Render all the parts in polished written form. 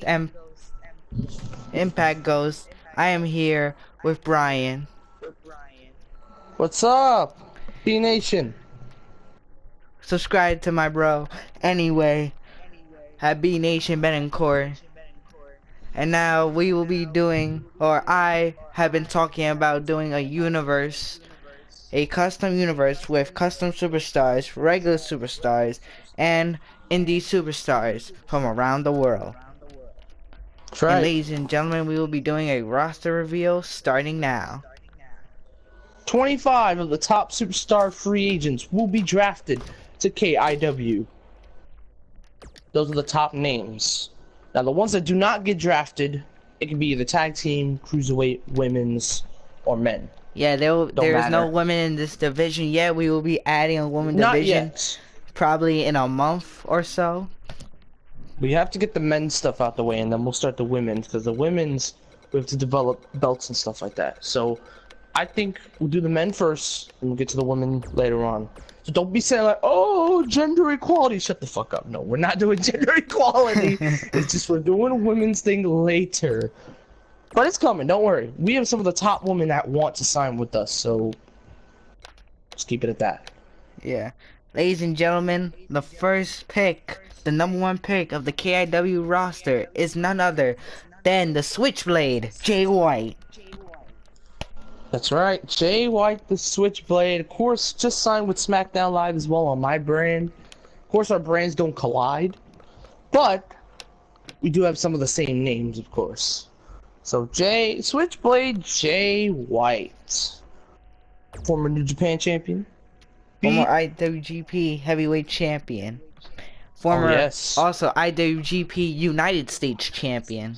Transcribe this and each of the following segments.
and Impact Ghost. I am here with Brian. What's up, B Nation? Subscribe to my bro. Anyway, at B Nation Betancourt. And now we will be doing, or I have been talking about doing a custom universe with custom superstars, regular superstars, and indie superstars from around the world. That's And right. ladies and gentlemen, we will be doing a roster reveal starting now. 25 of the top superstar free agents will be drafted to KIW. Those are the top names. Now, the ones that do not get drafted, it can be the tag team, cruiserweight, women's, or men. Yeah, Don't there's no matter. women in this division yet. We will be adding a women Not division yet. probably in a month or so. We have to get the men's stuff out the way, and then we'll start the women's, because the women's, we have to develop belts and stuff like that. So, I think we'll do the men first, and we'll get to the women later on. So don't be saying like, oh, gender equality. Shut the fuck up. No, we're not doing gender equality. It's just we're doing a women's thing later. But it's coming, don't worry. We have some of the top women that want to sign with us, so just keep it at that. Yeah. Ladies and gentlemen, the first pick, the number one pick of the KIW roster is none other than the Switchblade, G.O.A.T. That's right. Jay White, the Switchblade, of course, just signed with SmackDown Live as well on my brand. Of course, our brands don't collide, but we do have some of the same names, of course. So Switchblade Jay White, former New Japan champion. Former IWGP Heavyweight Champion. Oh Former yes, also IWGP United States Champion.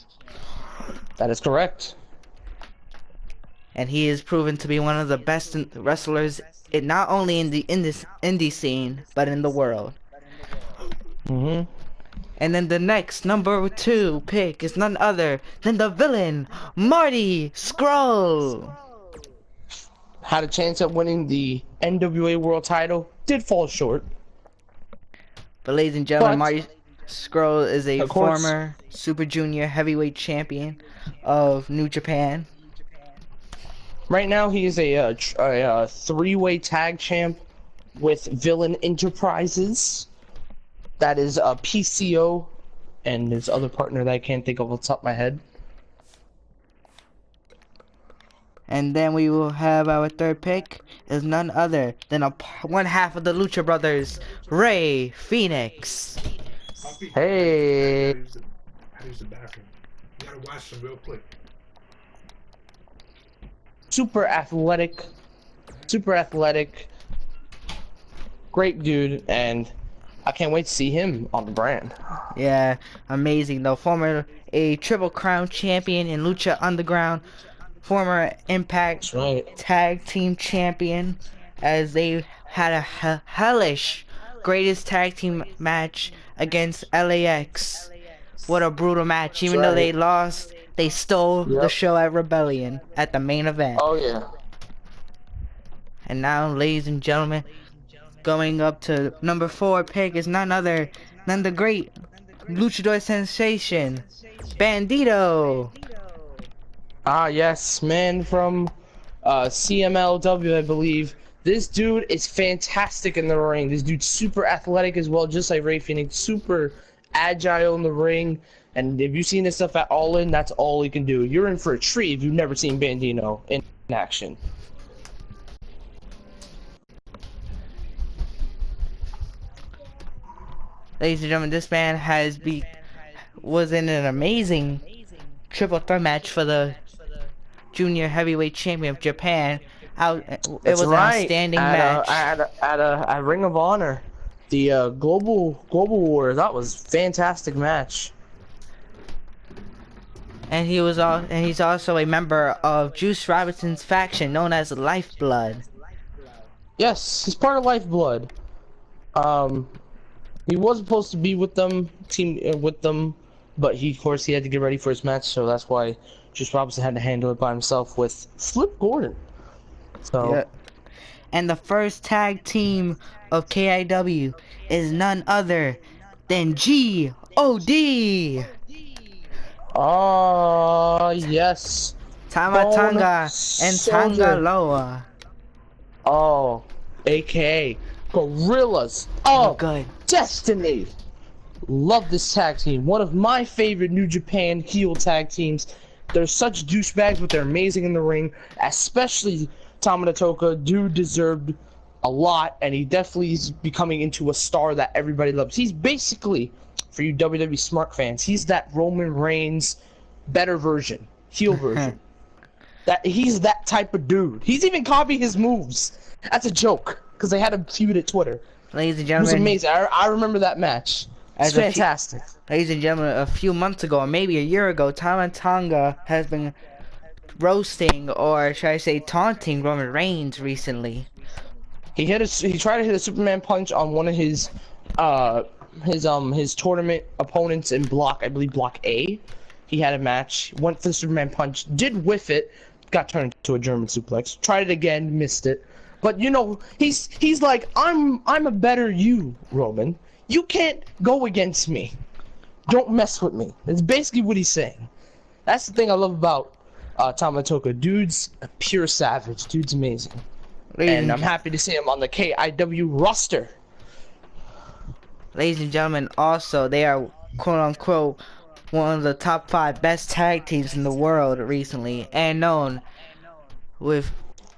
that is correct. And he is proven to be one of the best wrestlers, not only in this indie scene, but in the world. Mm-hmm. And then the next number 2 pick is none other than the villain, Marty Scurll. Had a chance at winning the NWA World Title, did fall short. But ladies and gentlemen, But Marty Scurll is a of course, former Super Junior Heavyweight Champion of New Japan. right now he is a three-way tag champ with Villain Enterprises. That is a PCO and his other partner that I can't think of off the top of my head. And then we will have our third pick is none other than one half of the Lucha Brothers, Ray Phoenix. Hey, I use the bathroom. You gotta watch them real quick. super athletic, great dude, and I can't wait to see him on the brand. Yeah, amazing though. A Triple Crown champion in Lucha Underground, former Impact That's right. Tag Team Champion, as they had a hellish greatest tag team match against LAX. What a brutal match. Even though they lost, they stole the show at Rebellion at the main event. Oh yeah. And now, ladies and gentlemen, going up to number 4 pick is none other than the great luchador sensation, Bandito. Ah yes, man from CMLW, I believe. This dude is fantastic in the ring. This dude's super athletic as well, just like Ray Phoenix. Super agile in the ring. And if you've seen this stuff at All In, that's all he can do. You're in for a treat if you've never seen Bandito in action. Ladies and gentlemen, this man was in an amazing triple threat match for the Junior Heavyweight Champion of Japan. It was an outstanding match. At Ring of Honor, the Global War. That was a fantastic match. And he's also a member of Juice Robinson's faction known as Lifeblood. Yes, he's part of Lifeblood. He was supposed to be with them, but of course he had to get ready for his match, so that's why Juice Robinson had to handle it by himself with Flip Gordon. So. Yeah. And the first tag team of KIW is none other than G.O.A.T. Yes. Bone Tamatanga and Soldier. Tangaloa. Oh, aka Gorillas Oh, of good. Destiny. Love this tag team. One of my favorite New Japan heel tag teams. They're such douchebags, but they're amazing in the ring. Especially Tama Tonga. Dude deserved a lot, and he definitely is becoming into a star that everybody loves. He's basically, for you WWE smart fans, he's that Roman Reigns better version, heel version. That he's that type of dude. He's even copied his moves. That's a joke because they had a feud at Twitter. Ladies and It was gentlemen, amazing. I remember that match. It's as a few, fantastic. ladies and gentlemen, a few months ago, or maybe a year ago, Tamatanga has been roasting, or should I say, taunting Roman Reigns recently. He tried to hit a Superman punch on one of his tournament opponents in block, I believe block A. He had a match, went for the Superman punch, did whiff it, got turned into a German suplex. Tried it again, missed it. But you know, he's like, I'm a better you, Roman. You can't go against me. Don't mess with me. That's basically what he's saying. That's the thing I love about Tama Tonga. Dude's a pure savage. Dude's amazing. Ladies And and, I'm happy to see him on the KIW roster. ladies and gentlemen, also, they are quote unquote one of the top 5 best tag teams in the world recently, and known with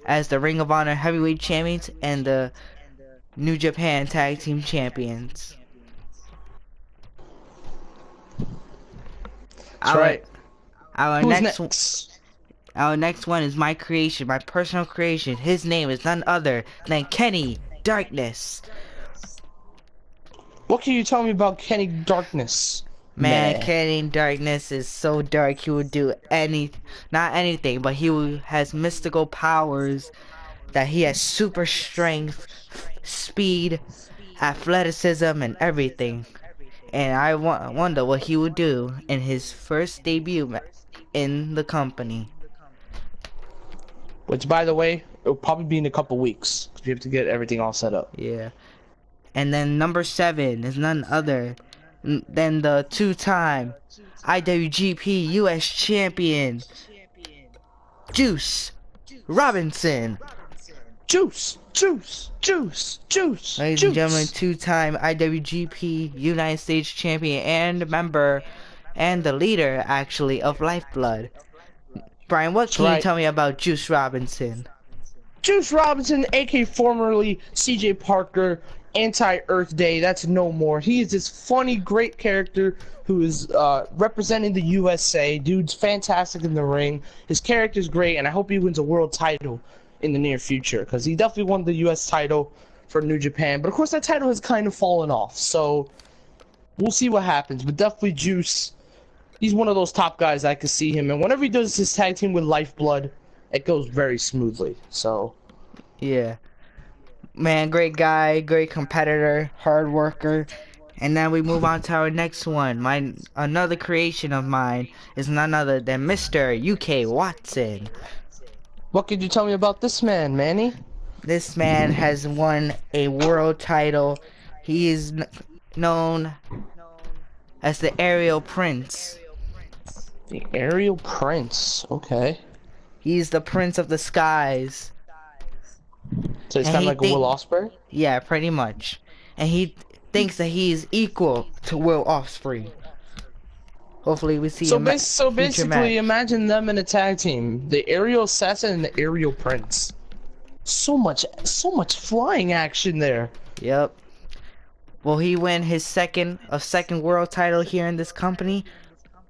as the Ring of Honor Heavyweight Champions and the New Japan Tag Team Champions. That's Our right. our Who's next next? our next one is my creation, my personal creation. His name is none other than Kenny Darkness. What can you tell me about Kenny Darkness? Man, Meh. Kenny Darkness is so dark. He would do not anything, but has mystical powers. That he has super strength, speed, athleticism, and everything. And I wonder what he would do in his first debut in the company. Which, by the way, it'll probably be in a couple weeks. 'Cause we have to get everything all set up. Yeah. And then number 7 is none other than the 2-time IWGP US Champion, Juice Robinson. Juice! Juice! Juice! Juice! Ladies and gentlemen, Juice! 2-time IWGP United States Champion and member and the leader, actually, of Lifeblood. Brian, what That's can you right. tell me about Juice Robinson? Juice Robinson, aka formerly CJ Parker, Anti-Earth Day, that's no more. He is this funny, great character who is representing the USA. Dude's fantastic in the ring. His character's great, and I hope he wins a world title in the near future, because he definitely won the US title for New Japan. But of course, that title has kind of fallen off, so we'll see what happens. But definitely Juice, he's one of those top guys I could see him, and whenever he does his tag team with Lifeblood, it goes very smoothly. So Yeah. Man, great guy, great competitor, hard worker. And now we move on to our next one. Another creation of mine is none other than Mr. UK Watson. what could you tell me about this man, Manny? This man has won a world title. He is known as the Aerial Prince. The Aerial Prince. Okay. He's the Prince of the Skies. So he's And kind of he like a Will think, Ospreay? yeah, pretty much. And he thinks that he is equal to Will Ospreay. Hopefully we see So, a so future basically, match. imagine them in a tag team. The Aerial Assassin and the Aerial Prince. So much flying action there. Yep. Will he win his second world title here in this company?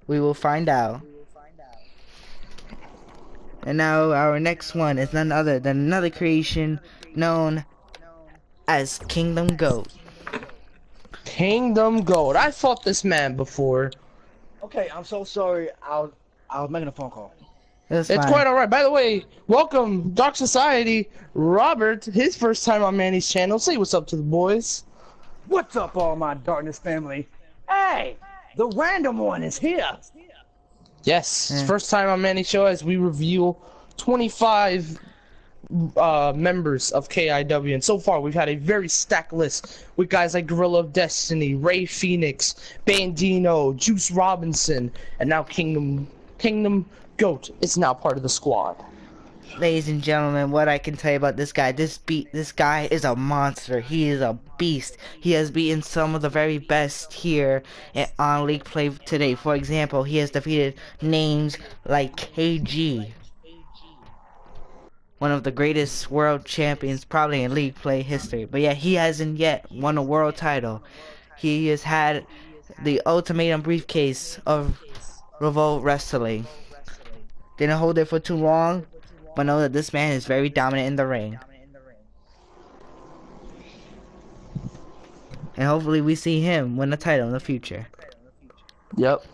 We will find out. And now our next one is none other than another creation known as Kingdom Goat. Kingdom Gold. I fought this man before. Okay, I'm so sorry. I was making a phone call. That's It's fine. quite alright. By the way, welcome, Dark Society. Robert, his first time on Manny's channel. Say what's up to the boys. What's up, all my darkness family? Hey, the random one is here. Yes, Yeah. first time on Manny's show as we reveal 25 members of KIW, and so far we've had a very stacked list with guys like Gorilla of Destiny, Ray Phoenix, Bandino, Juice Robinson, and now Kingdom Goat is now part of the squad. Ladies and gentlemen, what I can tell you about this guy, this guy is a monster. He is a beast. He has beaten some of the very best here on League Play today. For example, he has defeated names like KG, one of the greatest world champions probably in League Play history. But yeah, he hasn't yet won a world title. He has had the ultimatum briefcase of Revolt Wrestling. Didn't hold it for too long, but know that this man is very dominant in the ring. And hopefully we see him win the title in the future. Yep.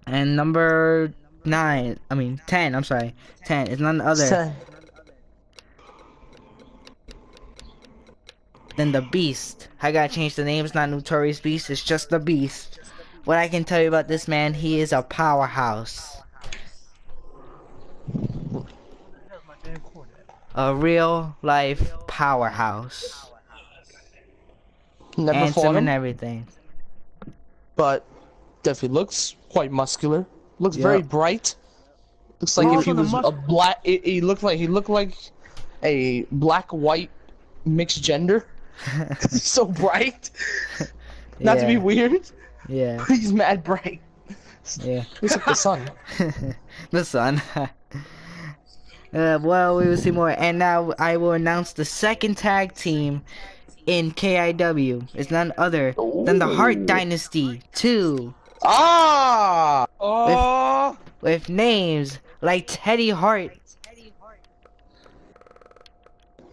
And number 10, I'm sorry. 10 is none other than the Beast. I gotta change the name, it's not Notorious Beast, it's just the Beast. What I can tell you about this man, he is a powerhouse. A real life powerhouse. Never Handsome fought him, and everything. but definitely looks quite muscular. Looks Yep. very bright. Looks like if he was a black, he looked like a black-white mixed gender. He's so bright. Not to be Yeah. weird, Yeah. but he's mad bright. Yeah. Looks like the sun. The sun. Well, we will see more. And now I will announce the second tag team in KIW. It's none other than the Hart Dynasty 2. Ah! Oh, With names like Teddy Hart,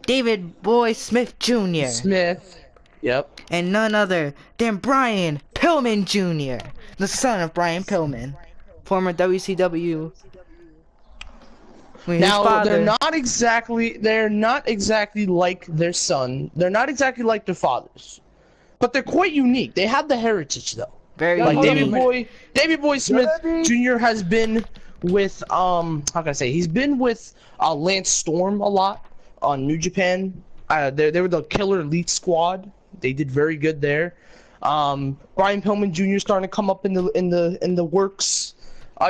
David Boy Smith Jr., Smith. Yep. and none other than Brian Pillman Jr., the son of Brian Pillman, former WCW. His Now father, they're not exactly like their son. They're not exactly like their fathers, but they're quite unique. They have the heritage though. very Like unique. David Boy Smith Jr. has been with how can I say? He's been with Lance Storm a lot on New Japan. They were the Killer Elite Squad. They did very good there. Brian Pillman Jr. is starting to come up in the works.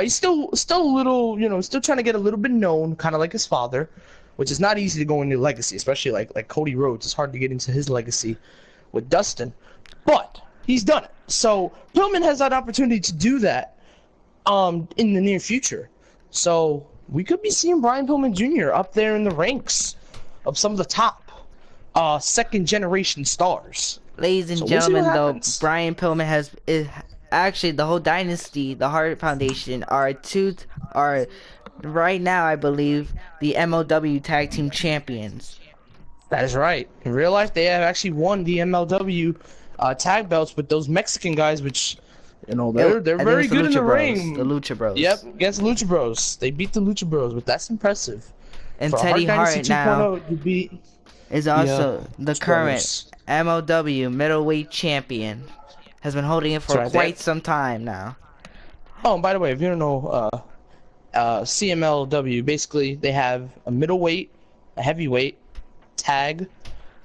He's still a little, still trying to get a little bit known, kind of like his father, which is not easy to go into legacy, especially like Cody Rhodes. It's hard to get into his legacy with Dustin, but he's done it. So Pillman has that opportunity to do that in the near future. So we could be seeing Brian Pillman Jr. up there in the ranks of some of the top second generation stars. Ladies and So we'll see gentlemen, what though, happens. Brian Pillman is actually the whole dynasty, the Hart Foundation, are right now, I believe, the MLW Tag Team Champions. That is right. In real life, they have actually won the MLW tag belts with those Mexican guys, which they're I think very it's the good in Lucha the Bros, ring. The Lucha Bros. Yep, against Lucha Bros. They beat the Lucha Bros, but that's impressive. And For Teddy Hart Hart Dynasty now 2.0, you beat is also the current Brothers. MLW middleweight champion. Has been holding it for That's right, quite some time now. Oh, and by the way, if you don't know, CMLW, basically they have a middleweight, a heavyweight, tag,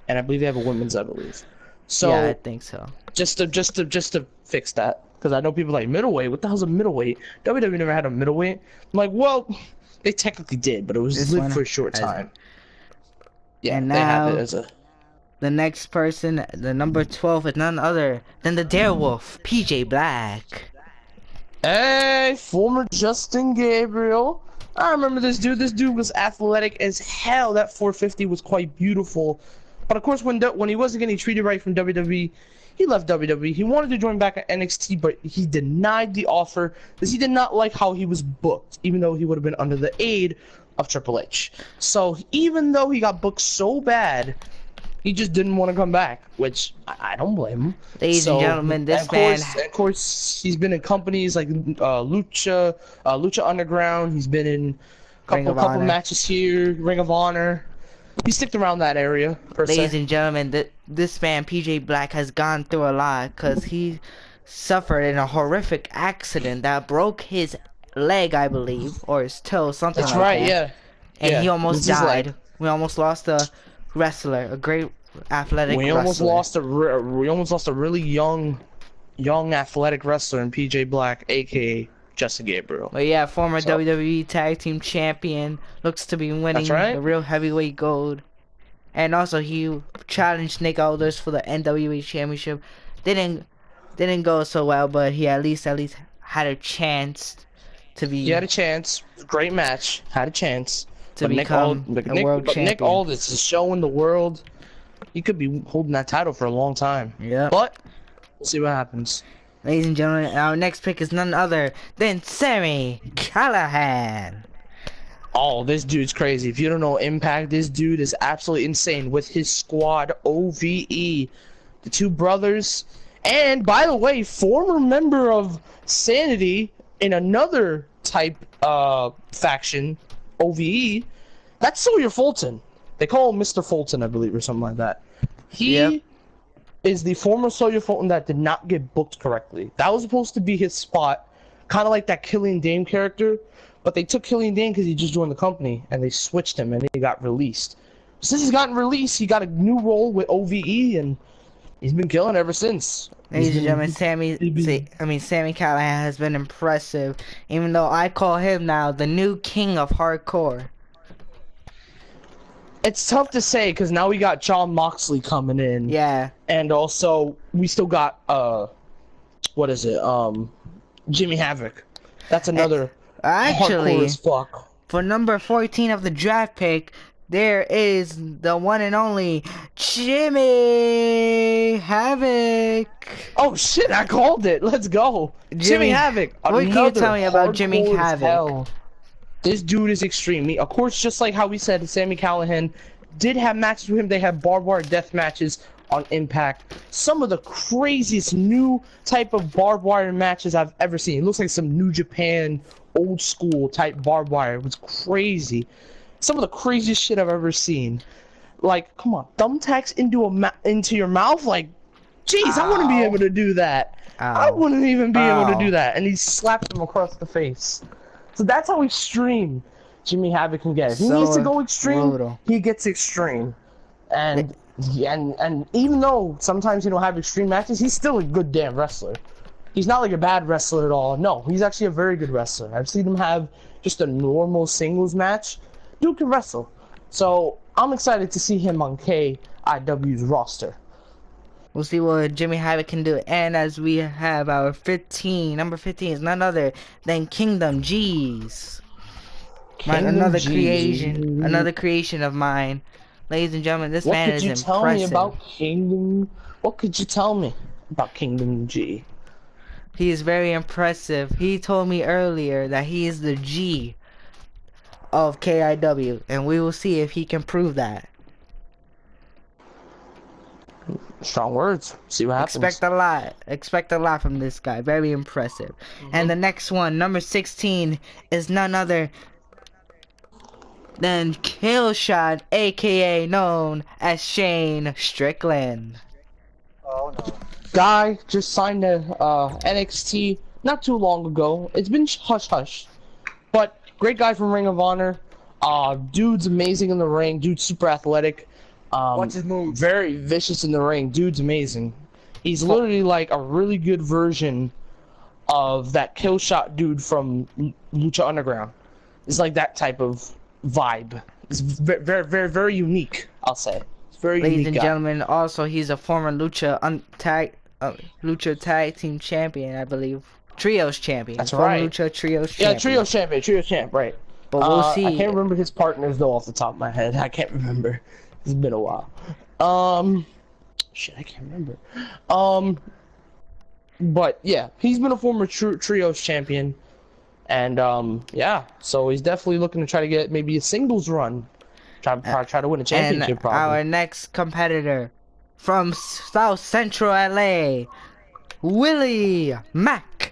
and I believe they have a women's, I believe. So Yeah, I think so. just to fix that, because I know people like middleweight. What the hell's a middleweight? WWE never had a middleweight. I'm like, well, they technically did, but it was This lived one for a short has it. time. Yeah, And they have now- it as a. The next person, the number 12, is none other than the Darewolf, PJ Black. Hey, former Justin Gabriel. I remember this dude. This dude was athletic as hell. That 450 was quite beautiful. But of course, when he wasn't getting treated right from WWE, he left WWE. He wanted to join back at NXT, but he denied the offer because he did not like how he was booked, even though he would have been under the aid of Triple H. So even though he got booked so bad, he just didn't want to come back, which I don't blame him. Ladies and gentlemen, this Of course, he's been in companies like Lucha Underground. He's been in Ring of couple Honor. matches here, Ring of Honor. He sticked around that area, per Ladies se. and gentlemen, this man, PJ Black, has gone through a lot because he suffered in a horrific accident that broke his leg, I believe, or his toe, something That's like right, that. yeah. And Yeah, he almost it's his leg. died. We almost lost a wrestler, a great athletic We almost wrestler. lost a really young athletic wrestler in PJ Black, aka Justin Gabriel. But yeah, former So WWE Tag Team Champion, looks to be that's winning the right. real heavyweight gold. And also he challenged Nick Aldis for the NWA Championship. Didn't go so well, but he at least had a chance to He had be a chance. Great match. Had a chance. to But become a world Nick champion. Aldis is showing the world he could be holding that title for a long time. Yep. But we'll see what happens. Ladies and gentlemen, our next pick is none other than Sami Callihan. Oh, this dude's crazy. If you don't know Impact, this dude is absolutely insane with his squad OVE. The two brothers. And, by the way, former member of Sanity in another type faction, OVE. That's Sawyer Fulton. They call him Mr. Fulton, I believe, or something like that. He is the former Sawyer Fulton that did not get booked correctly. That was supposed to be his spot, kind of like that Killian Dane character. But they took Killian Dane because he just joined the company, and they switched him, and he got released. Since he's gotten released, he got a new role with OVE, and he's been killing ever since. Ladies and gentlemen, Sami Callihan has been impressive, even though I call him now the new king of hardcore. It's tough to say because now we got John Moxley coming in. Yeah. And also we still got what is it? Jimmy Havoc. That's another hardcore Actually, as fuck. for number 14 of the draft pick, there is the one and only Jimmy Havoc. Oh shit, I called it. Let's go. Jimmy Havoc. What can you tell me about Jimmy hardcore as Havoc? hell. This dude is extreme. Of course, just like how we said, Sami Callihan did have matches with him. They have barbed wire death matches on Impact. Some of the craziest new type of barbed wire matches I've ever seen. It looks like some New Japan old school type barbed wire. It was crazy. Some of the craziest shit I've ever seen. Like, come on, thumbtacks into your mouth? Like, jeez, I wouldn't be able to do that. I wouldn't even be able to do that. And he slapped him across the face. So that's how extreme Jimmy Havoc can get. If he needs to go extreme, brutal. he gets extreme. And even though sometimes you don't have extreme matches, he's still a good damn wrestler. He's not like a bad wrestler at all. No, he's actually a very good wrestler. I've seen him have just a normal singles match. Dude can wrestle. So I'm excited to see him on KIW's roster. We'll see what Jimmy Havoc can do. And as we have our number 15 is none other than Kingdom G's. Another creation of mine. Ladies and gentlemen, this man is impressive. What could you tell me about Kingdom? What could you tell me about Kingdom G? He is very impressive. He told me earlier that he is the G of KIW, and we will see if he can prove that. Strong words. See what happens. Expect a lot from this guy. Very impressive. And the next one, number 16, is none other than Killshot, aka known as Shane Strickland. Oh no. Guy just signed to NXT not too long ago. It's been hush hush, but great guy from Ring of Honor. Dude's amazing in the ring. Dude's super athletic. Watch his moves. Very vicious in the ring. Dude's amazing. He's literally like a really good version of that Killshot dude from Lucha Underground. It's like that type of vibe. It's very, very, very, very unique, I'll say. It's very unique. Ladies and gentlemen, also he's a former Lucha Tag Team Champion, I believe. Trios Champion. That's former right. Lucha Trios Champion. Yeah, Trios Champion. Trios Champ, right. But we'll see. I can't remember his partners though off the top of my head. I can't remember. It's been a while. Shit, I can't remember. But yeah, he's been a former Trios champion, and yeah, so he's definitely looking to try to get maybe a singles run, try to win a championship. And probably. our next competitor from South Central LA, Willie Mack.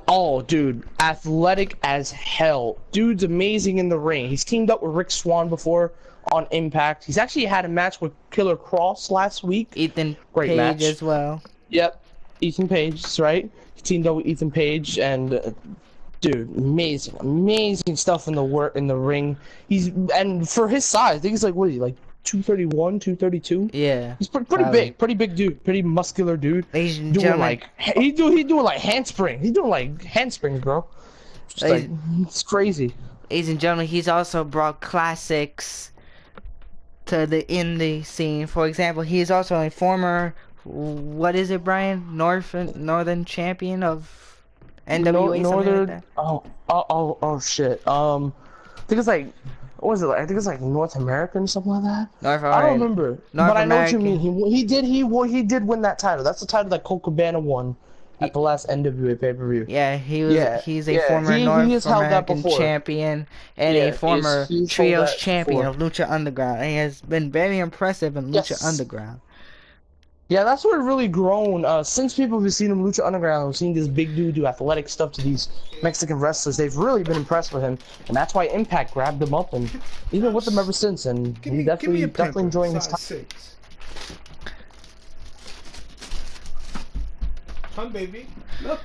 Oh, dude, athletic as hell. Dude's amazing in the ring. He's teamed up with Rick Swann before on Impact. He's actually had a match with Killer Cross last week. Ethan Great Page match as well. Yep, Ethan Page, that's right. He teamed up with Ethan Page, and Dude, amazing stuff in the ring. And for his size, I think he's like, what is he, like 231, 232? Yeah, He's probably. pretty big dude, pretty muscular dude. Ladies and Doing gentlemen, like he doing like handsprings. He's doing like handsprings, bro. Just like ladies, it's crazy. ladies and gentlemen, he's also brought classics to the indie scene. For example, he is also a former, what is it, Brian? Northern champion of NWA, something like Northern. that. Oh shit. I think it's like, what was it like? I think it's like North American, something like that. North, I don't alright. remember, North but I know what you American. mean. He did win that title. That's the title that Colt Cabana won at the last NWA pay-per-view. Yeah, Yeah, he's a yeah. former He North has held that American before. champion and a Yeah, former he's held trios that champion before. of Lucha Underground. And he has been very impressive in Lucha Yes. Underground. Yeah, that's where it really grown. Since people have seen him Lucha Underground, have seen this big dude do athletic stuff to these Mexican wrestlers, they've really been impressed with him, and that's why Impact grabbed him up and he's been with them ever since. And Give he me definitely a pimple, enjoying his time. size 6. Come, baby. Look.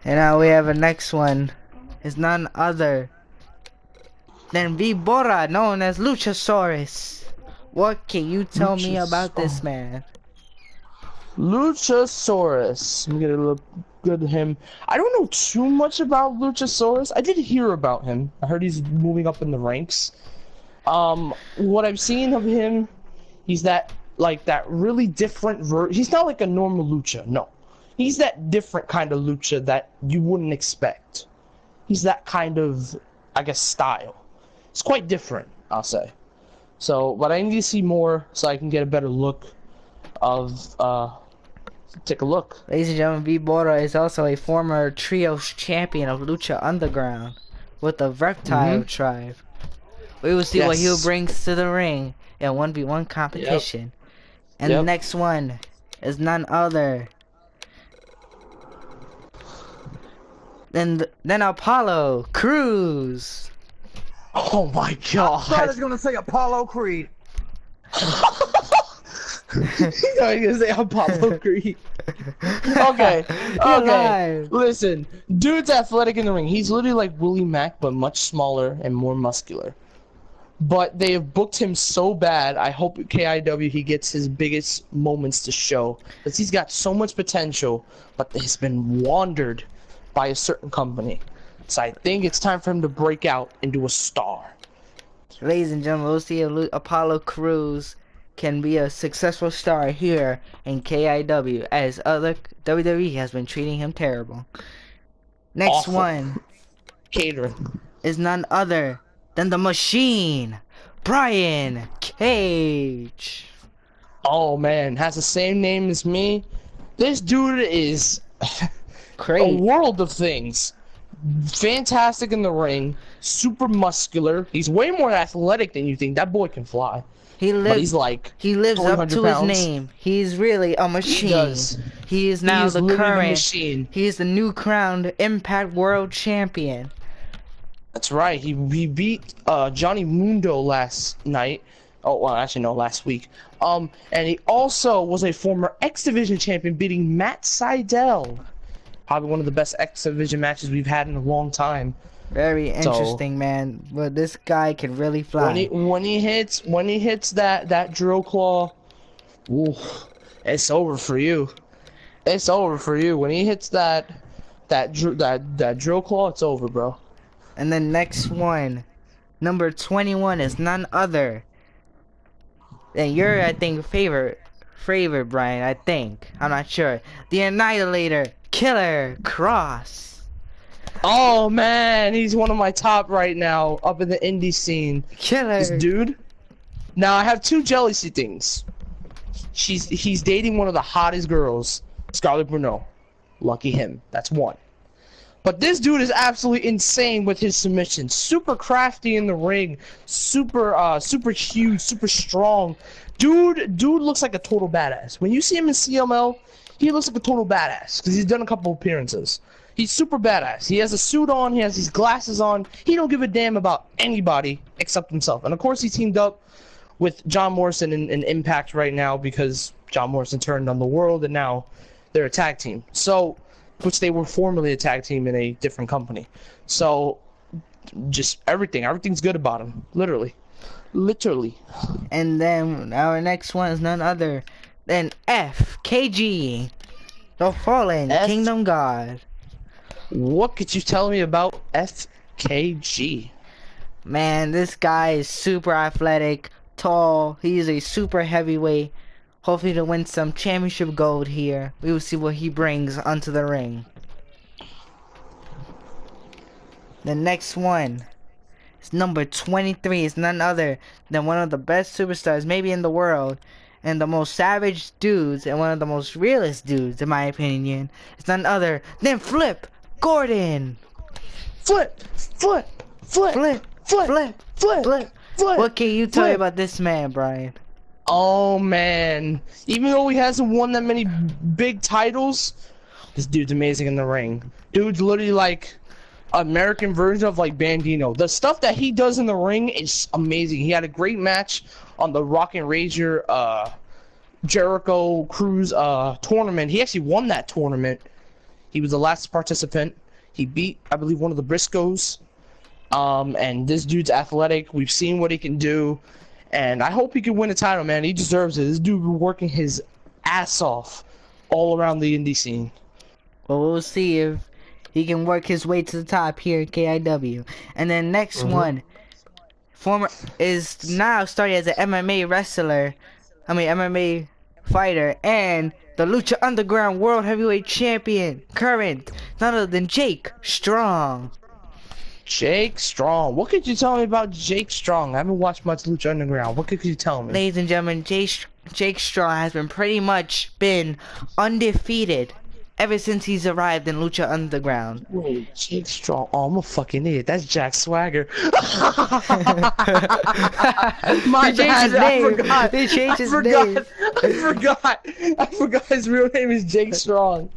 And now we have a next one. Is none other than Vibora, known as Luchasaurus. What can you tell me about this man? Luchasaurus. I'm gonna look good at him. I don't know too much about Luchasaurus. I did hear about him. I heard he's moving up in the ranks. What I've seen of him, he's that really different he's not like a normal lucha, no. He's that different kind of lucha that you wouldn't expect. He's that kind of, I guess, style. It's quite different, I'll say. So, but I need to see more so I can get a better look of, take a look. Ladies and gentlemen, Vibora is also a former trios champion of Lucha Underground with the Reptile Tribe. We will see what he brings to the ring in 1v1 competition. And the next one is none other than Apollo Cruz. Oh my god! I thought I was gonna say Apollo Creed. You know, you're gonna say Apollo Creed. Okay. Listen, dude's athletic in the ring. He's literally like Willie Mack, but much smaller and more muscular. But they have booked him so bad. I hope at KIW he gets his biggest moments to show, because he's got so much potential, but he's been wandered by a certain company. So I think it's time for him to break out into a star. Ladies and gentlemen, we'll see if Apollo Cruz can be a successful star here in KIW, as other WWE has been treating him terrible. Next Awful. one Catering. is none other than the Machine, Brian Cage. Oh man, has the same name as me. This dude is a Crazy. world of things. Fantastic in the ring, super muscular. He's way more athletic than you think. That boy can fly. He But he's like lives up 300 to pounds. his name. He's really a machine. He does. He is now the literally current. machine. He is the new crowned Impact World Champion. That's right. He beat Johnny Mundo last night. Oh well, actually no, last week. And he also was a former X Division champion, beating Matt Sydal. Probably one of the best X Division matches we've had in a long time. Very interesting, man. But this guy can really fly. When he hits that drill claw, ooh, it's over for you. It's over for you. When he hits that drill claw, it's over, bro. And the next one, number 21, is none other than your, I think, favorite, Brian. I think, I'm not sure. The Annihilator, Killer Cross. Oh man, he's one of my top right now, up in the indie scene. Killer. This dude. Now I have two jealousy things. He's dating one of the hottest girls, Scarlett Bruno. Lucky him. That's one. But this dude is absolutely insane with his submissions. Super crafty in the ring. Super huge, super strong. Dude looks like a total badass. When you see him in CML, he looks like a total badass because he's done a couple appearances. He's super badass. He has a suit on. He has these glasses on. He don't give a damn about anybody except himself. And of course, he teamed up with John Morrison in Impact right now because John Morrison turned on the world, and now they're a tag team. So which they were formerly a tag team in a different company. So, just everything's good about him, literally. And then our next one is none other than FKG, the Fallen F. Kingdom God. What could you tell me about FKG? Man, this guy is super athletic, tall. He's a super heavyweight. Hopefully to win some championship gold here. We will see what he brings onto the ring. The next one is number 23. It's none other than one of the best superstars maybe in the world. And the most savage dudes and one of the most realist dudes in my opinion. It's none other than Flip Gordon. Flip. What can you tell me about this man, Brian? Oh man, even though he hasn't won that many big titles, this dude's amazing in the ring. Dude's literally like American version of like Bandino. The stuff that he does in the ring is amazing. He had a great match on the Rock and Rager Jericho Cruise tournament. He actually won that tournament. He was the last participant. He beat, I believe, one of the Briscoes. And this dude's athletic. We've seen what he can do. And I hope he can win a title, man. He deserves it. This dude been working his ass off all around the indie scene. Well, we'll see if he can work his way to the top here at KIW. And then next one, is now starting as an MMA wrestler. MMA fighter. And the Lucha Underground World Heavyweight Champion, current, none other than Jake Strong. Jake Strong. What could you tell me about Jake Strong? I haven't watched much Lucha Underground. What could you tell me? Ladies and gentlemen, Jake Strong has been pretty much been undefeated ever since he's arrived in Lucha Underground. Wait, Jake Strong. Oh, I'm a fucking idiot. That's Jack Swagger. My bad. I forgot. They changed his name. I forgot his real name is Jake Strong.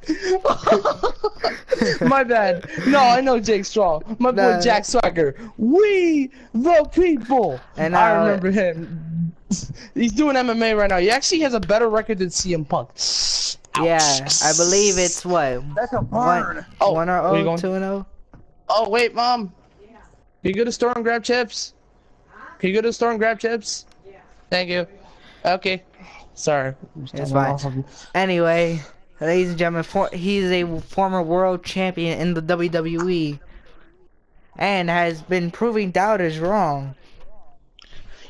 My bad. No, I know Jake Strong. My boy Jack Swagger. We the people. And I remember him. He's doing MMA right now. He actually has a better record than CM Punk. Ouch. Yeah, I believe it's what? That's a burn. 1-0, 2-0. Oh wait, Mom. Yeah. Can you go to the store and grab chips? Can you go to the store and grab chips? Yeah. Thank you. Okay. Sorry. It's fine. Anyway, ladies and gentlemen, he's a former world champion in the WWE and has been proving doubters wrong.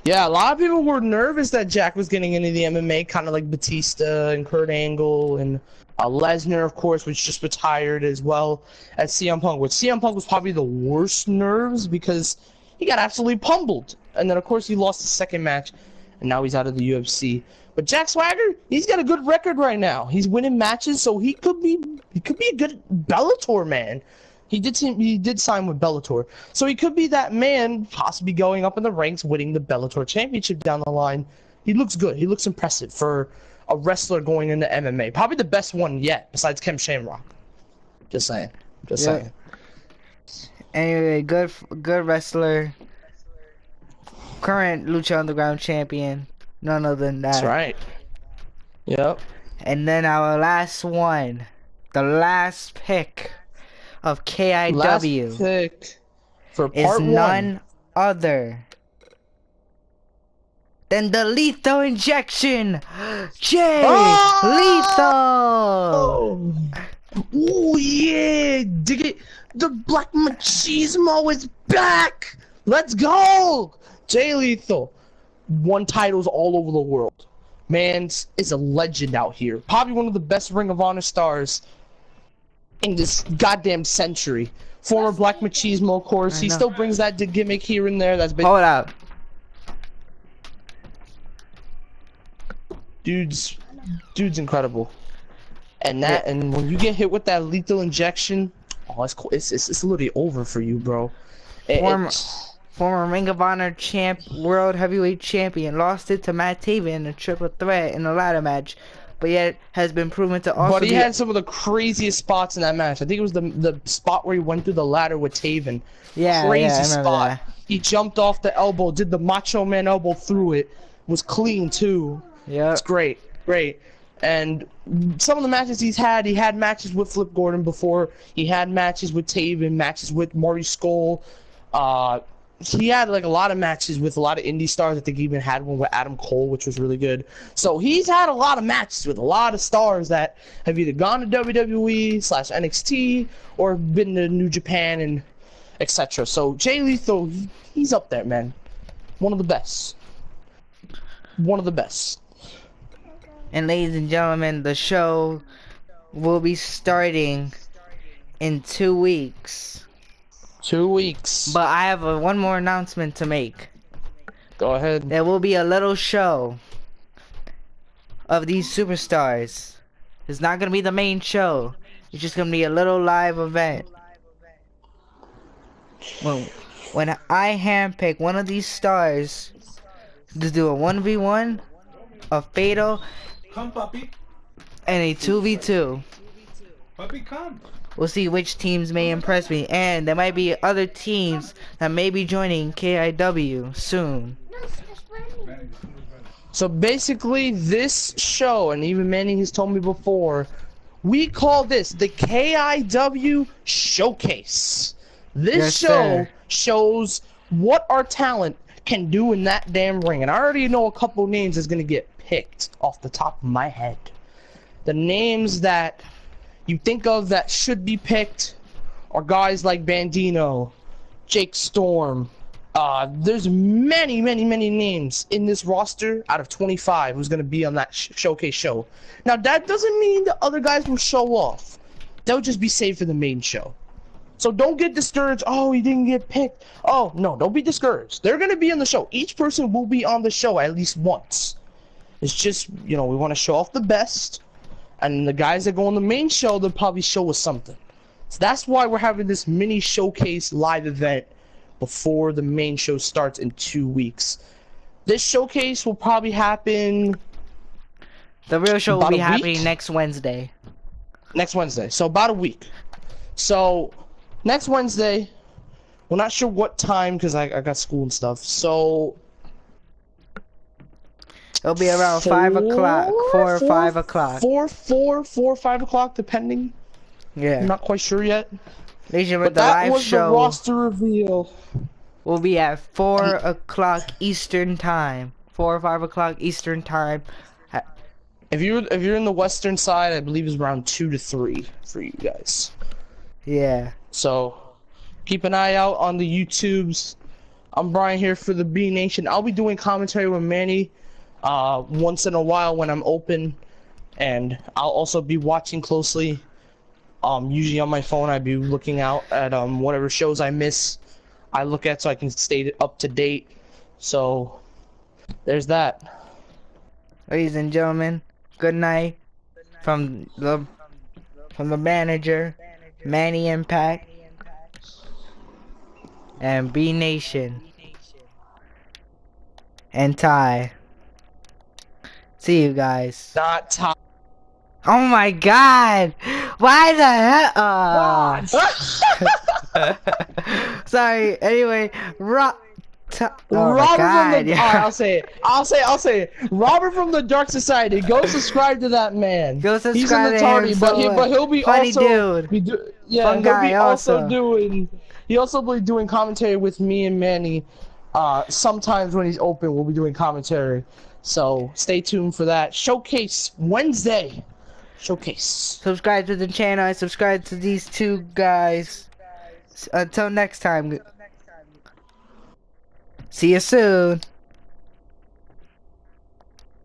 Yeah, a lot of people were nervous that Jack was getting into the MMA, kind of like Batista and Kurt Angle and Lesnar, of course, which just retired as well as CM Punk. Which CM Punk was probably the worst nerves because he got absolutely pummeled. And then, of course, he lost the second match, and now he's out of the UFC. But Jack Swagger, he's got a good record right now. He's winning matches, so he could be a good Bellator man. He did sign with Bellator, so he could be that man, possibly going up in the ranks, winning the Bellator championship down the line. He looks good. He looks impressive for a wrestler going into MMA. Probably the best one yet, besides Ken Shamrock. Just saying. Just saying. Anyway, good wrestler. Current Lucha Underground champion. None other than that. That's right. Yep. And then our last one, the last pick of KIW last pick for part is none other than the Lethal Injection, Jay Lethal. Oh yeah, dig it. The Black Machismo is back. Let's go. Jay Lethal won titles all over the world. Man is a legend out here. Probably one of the best Ring of Honor stars in this goddamn century. Former Black Machismo, of course. He still brings that gimmick here and there. That's been. Hold out. Dude's incredible. And that, and when you get hit with that lethal injection, oh, it's cool. It's literally over for you, bro. Former Ring of Honor champ, world heavyweight champion, lost it to Matt Taven in a triple threat in a ladder match, but yet has been proven to also. But he had some of the craziest spots in that match. I think it was the spot where he went through the ladder with Taven. Yeah, crazy spot. That. He jumped off the elbow, did the Macho Man elbow through it. Was clean too. Yeah, it's great. And some of the matches he had matches with Flip Gordon before. He had matches with Taven, matches with Marty Skull. He had like a lot of matches with a lot of indie stars. I think he even had one with Adam Cole, which was really good. So he's had a lot of matches with a lot of stars that have either gone to WWE / NXT or been to New Japan and etc. So Jay Lethal, he's up there, man. One of the best. One of the best. And ladies and gentlemen, the show will be starting in 2 weeks. 2 weeks. But I have one more announcement to make. Go ahead. There will be a little show of these superstars. It's not gonna be the main show. It's just gonna be a little live event. When I handpick one of these stars to do a 1v1, a fatal, Come, puppy. and a 2v2. Puppy, come. We'll see which teams may impress me, and there might be other teams that may be joining KIW soon. So basically, this show, and even Manny has told me before, we call this the KIW Showcase. This Yes, show sir. shows what our talent can do in that damn ring. And I already know a couple names that's going to get picked off the top of my head. The names that you think of that should be picked are guys like Bandino, Jake Storm. There's many names in this roster out of 25 who's going to be on that showcase show. Now, that doesn't mean the other guys will show off. They'll just be saved for the main show. So don't get discouraged. Oh, he didn't get picked. Oh, no, don't be discouraged. They're going to be on the show. Each person will be on the show at least once. It's just, you know, we want to show off the best. And the guys that go on the main show, they'll probably show us something. So that's why we're having this mini showcase live event before the main show starts in 2 weeks. This showcase will probably happen... The real show will about be a happening week? next Wednesday. Next Wednesday. So about a week. So next Wednesday, we're not sure what time because I got school and stuff. So It'll be around 5 o'clock, 4 or 5 o'clock. 4 or 5 o'clock, depending. I'm Yeah. not quite sure yet. Ladies and But gentlemen, the that live was the show roster reveal. will be at 4 o'clock Eastern time. 4 or 5 o'clock Eastern time. If you're in the western side, I believe it's around 2 to 3 for you guys. Yeah. So keep an eye out on the YouTubes. I'm Brian here for the B Nation. I'll be doing commentary with Manny once in a while when I'm open, and I'll also be watching closely. Usually on my phone, I'd be looking out at whatever shows I miss. I look at so I can stay up to date. So there's that. Ladies and gentlemen, good night from the manager, Manny Impact, and B Nation, and Ty. See you guys. Not time. Oh my God! Why the hell? Sorry. Anyway, oh my Robert God! from the Alright, I'll say it. Robert from the Dark Society. Go subscribe to that man. Go He's in subscribe the to tardy, him, but so he'll be funny also dude. he'll Fun guy be also also. doing be doing commentary with me and Manny. Sometimes when he's open, we'll be doing commentary. So stay tuned for that. Showcase Wednesday. Showcase. Subscribe to the channel and subscribe to these two guys. Until next time. See you soon.